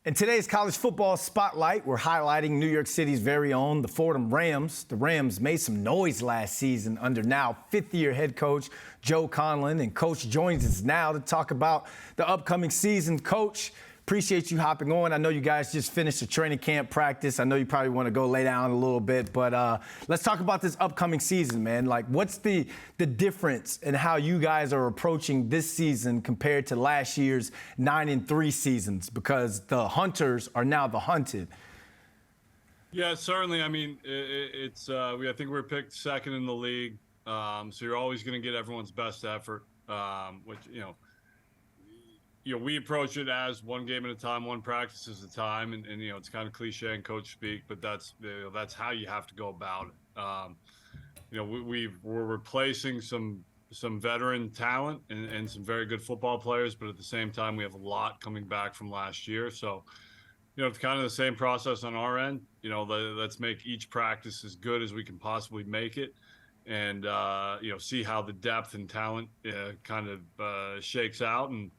In today's college football spotlight, we're highlighting New York City's very own, the Fordham Rams. The Rams made some noise last season under now fifth-year head coach Joe Conlin, and Coach joins us now to talk about the upcoming season. Coach, appreciate you hopping on. I know you guys just finished a training camp practice. I know you probably want to go lay down a little bit, but let's talk about this upcoming season, man. Like, what's the difference in how you guys are approaching this season compared to last year's 9-3 seasons? Because the hunters are now the hunted. Yeah, certainly. I mean, I think we're picked second in the league, so you're always going to get everyone's best effort, which we approach it as one game at a time, one practice at a time, and it's kind of cliche in coach speak, but that's how you have to go about it. We're replacing some veteran talent and some very good football players, but at the same time we have a lot coming back from last year. So it's kind of the same process on our end. Let's make each practice as good as we can possibly make it, and see how the depth and talent kind of shakes out, and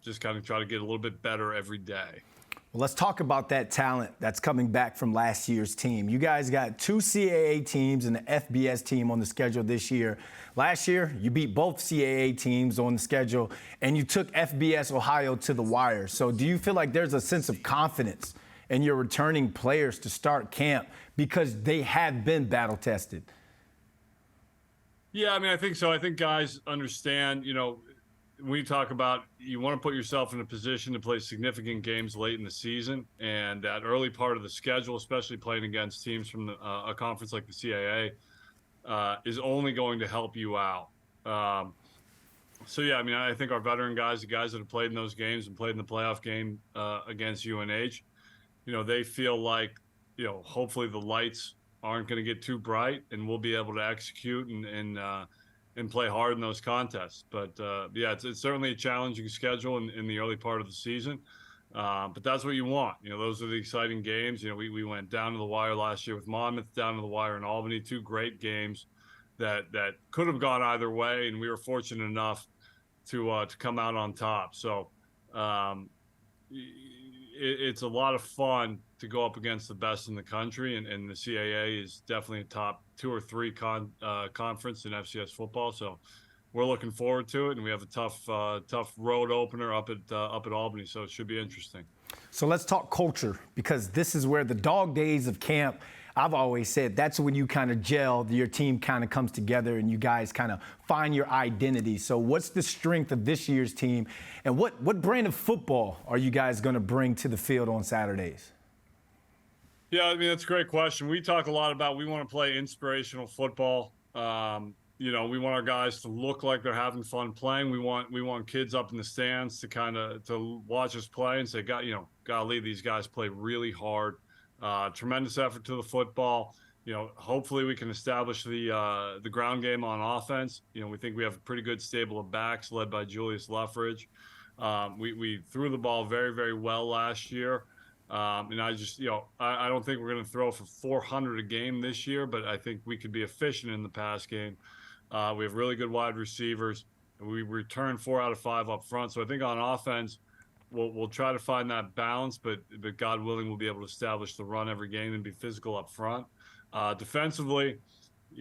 just kind of try to get a little bit better every day. Well, let's talk about that talent that's coming back from last year's team. You guys got two CAA teams and the FBS team on the schedule this year. Last year, you beat both CAA teams on the schedule, and you took FBS Ohio to the wire. So do you feel like there's a sense of confidence in your returning players to start camp because they have been battle-tested? Yeah, I mean, I think so. I think guys understand, we talk about you want to put yourself in a position to play significant games late in the season, and that early part of the schedule, especially playing against teams from a conference like the CAA, is only going to help you out. So yeah, I mean, I think our veteran guys, the guys that have played in those games and played in the playoff game against UNH, they feel like, hopefully the lights aren't going to get too bright, and we'll be able to execute and play hard in those contests. But yeah, it's certainly a challenging schedule in the early part of the season. But that's what you want. Those are the exciting games. We went down to the wire last year with Monmouth, down to the wire in Albany, two great games that could have gone either way, and we were fortunate enough to come out on top. So it's a lot of fun to go up against the best in the country, and the CAA is definitely a top 2 or 3 conference in FCS football. So we're looking forward to it, and we have a tough road opener up at Albany. So it should be interesting. So let's talk culture, because this is where the dog days of camp, I've always said, that's when you kind of gel, your team kind of comes together and you guys kind of find your identity. So what's the strength of this year's team, and what brand of football are you guys going to bring to the field on Saturdays? Yeah, I mean, that's a great question. We talk a lot about we want to play inspirational football. We want our guys to look like they're having fun playing. We want kids up in the stands to watch us play and say, golly, these guys play really hard. Tremendous effort to the football. Hopefully we can establish the ground game on offense. We think we have a pretty good stable of backs led by Julius Luffridge. We threw the ball very, very well last year. And I don't think we're going to throw for 400 a game this year, but I think we could be efficient in the pass game. We have really good wide receivers. We return 4 out of 5 up front. So I think on offense, we'll try to find that balance, but God willing, we'll be able to establish the run every game and be physical up front. Defensively,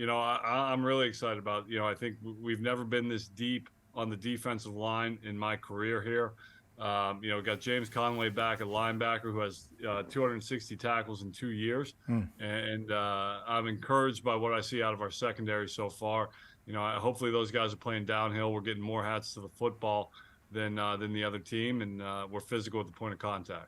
I'm really excited about, I think we've never been this deep on the defensive line in my career here. Got James Conway back at linebacker, who has 260 tackles in 2 years. And I'm encouraged by what I see out of our secondary so far. Hopefully those guys are playing downhill. We're getting more hats to the football than the other team, and we're physical at the point of contact.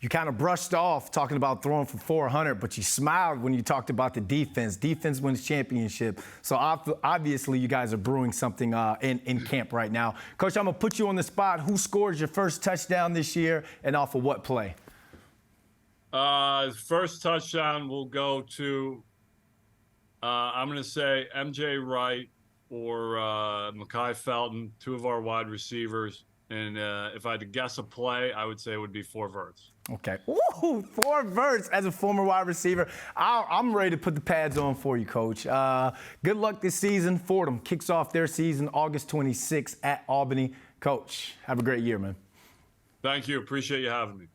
You kind of brushed off talking about throwing for 400, but you smiled when you talked about the defense. Defense wins championship. So obviously you guys are brewing something in camp right now. Coach, I'm going to put you on the spot. Who scores your first touchdown this year, and off of what play? First touchdown will go to, I'm going to say MJ Wright or Mekhi Felton, 2 of our wide receivers. And if I had to guess a play, I would say it would be 4 verts. Okay. Ooh, 4 verts as a former wide receiver. I'm ready to put the pads on for you, Coach. Good luck this season. Fordham kicks off their season August 26th at Albany. Coach, have a great year, man. Thank you. Appreciate you having me.